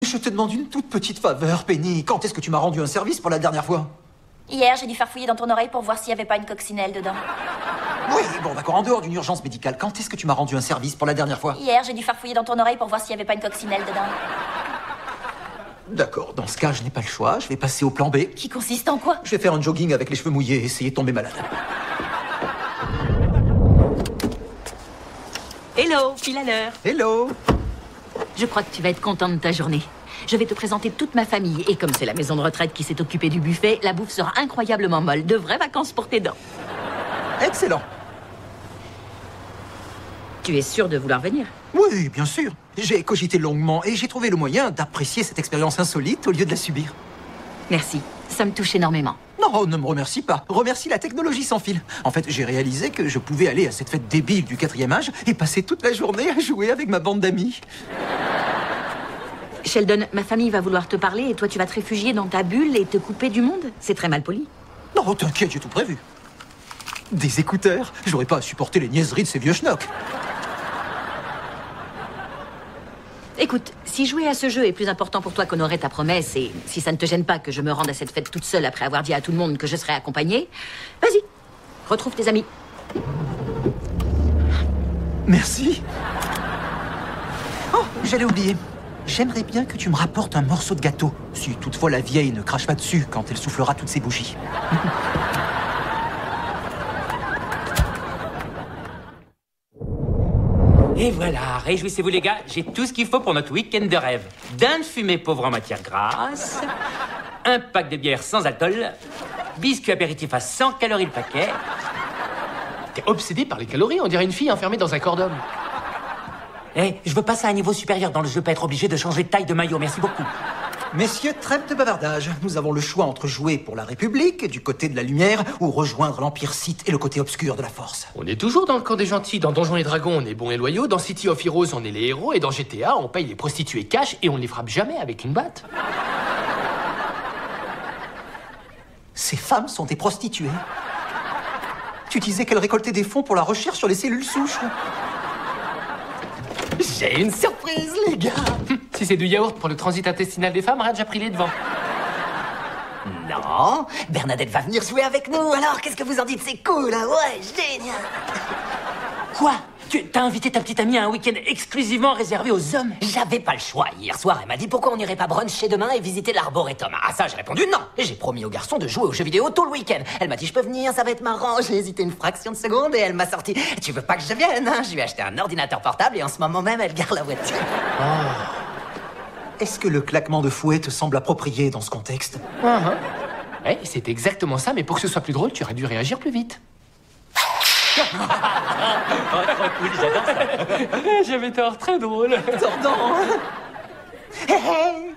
Je te demande une toute petite faveur, Penny. Quand est-ce que tu m'as rendu un service pour la dernière fois? Hier, j'ai dû faire fouiller dans ton oreille pour voir s'il n'y avait pas une coccinelle dedans. Oui, bon d'accord, en dehors d'une urgence médicale, quand est-ce que tu m'as rendu un service pour la dernière fois? Hier, j'ai dû faire fouiller dans ton oreille pour voir s'il n'y avait pas une coccinelle dedans. D'accord, dans ce cas, je n'ai pas le choix, je vais passer au plan B. Qui consiste en quoi? Je vais faire un jogging avec les cheveux mouillés et essayer de tomber malade. Hello, pile à l'heure. Hello! Je crois que tu vas être content de ta journée. Je vais te présenter toute ma famille. Et comme c'est la maison de retraite qui s'est occupée du buffet, la bouffe sera incroyablement molle. De vraies vacances pour tes dents. Excellent! Tu es sûr de vouloir venir? Oui, bien sûr. J'ai cogité longuement et j'ai trouvé le moyen d'apprécier cette expérience insolite au lieu de la subir. Merci, ça me touche énormément. Non, ne me remercie pas. Remercie la technologie sans fil. En fait, j'ai réalisé que je pouvais aller à cette fête débile du 4e âge et passer toute la journée à jouer avec ma bande d'amis. Sheldon, ma famille va vouloir te parler et toi tu vas te réfugier dans ta bulle et te couper du monde? C'est très mal poli. Non, t'inquiète, j'ai tout prévu. Des écouteurs? J'aurais pas à supporter les niaiseries de ces vieux schnocks. Écoute, si jouer à ce jeu est plus important pour toi qu'honorer ta promesse, et si ça ne te gêne pas que je me rende à cette fête toute seule après avoir dit à tout le monde que je serai accompagnée, vas-y, retrouve tes amis. Merci. Oh, j'allais oublier. J'aimerais bien que tu me rapportes un morceau de gâteau, si toutefois la vieille ne crache pas dessus quand elle soufflera toutes ses bougies. Et voilà, réjouissez-vous les gars, j'ai tout ce qu'il faut pour notre week-end de rêve. Dinde fumée pauvre en matière grasse, un pack de bière sans alcool, biscuits apéritifs à 100 calories le paquet. T'es obsédé par les calories, on dirait une fille enfermée dans un corps d'homme. Je veux passer à un niveau supérieur dans le jeu, pas être obligé de changer de taille de maillot, merci beaucoup. Messieurs, trêve de bavardage. Nous avons le choix entre jouer pour la République, du côté de la lumière, ou rejoindre l'Empire Sith et le côté obscur de la Force. On est toujours dans le camp des gentils. Dans Donjons et Dragons, on est bons et loyaux. Dans City of Heroes, on est les héros. Et dans GTA, on paye les prostituées cash et on les frappe jamais avec une batte. Ces femmes sont des prostituées. Tu disais qu'elles récoltaient des fonds pour la recherche sur les cellules souches. J'ai une surprise, les gars. Si c'est du yaourt pour le transit intestinal des femmes, Raj a pris les devants. Non, Bernadette va venir jouer avec nous, alors qu'est-ce que vous en dites? C'est cool, hein? Ouais, génial. Quoi? T'as invité ta petite amie à un week-end exclusivement réservé aux hommes? J'avais pas le choix. Hier soir, elle m'a dit pourquoi on n'irait pas bruncher demain et visiter l'arboretum. À ça, j'ai répondu non. Et j'ai promis au garçon de jouer aux jeux vidéo tout le week-end. Elle m'a dit je peux venir, ça va être marrant. J'ai hésité une fraction de seconde et elle m'a sorti tu veux pas que je vienne, hein? Je lui ai acheté un ordinateur portable et en ce moment même, elle gare la voiture. Est-ce que le claquement de fouet te semble approprié dans ce contexte? Ouais, c'est exactement ça, mais pour que ce soit plus drôle, tu aurais dû réagir plus vite. Oh, trop cool, j'adore ça. J'avais tort, très drôle. Tordant. Hé, hé.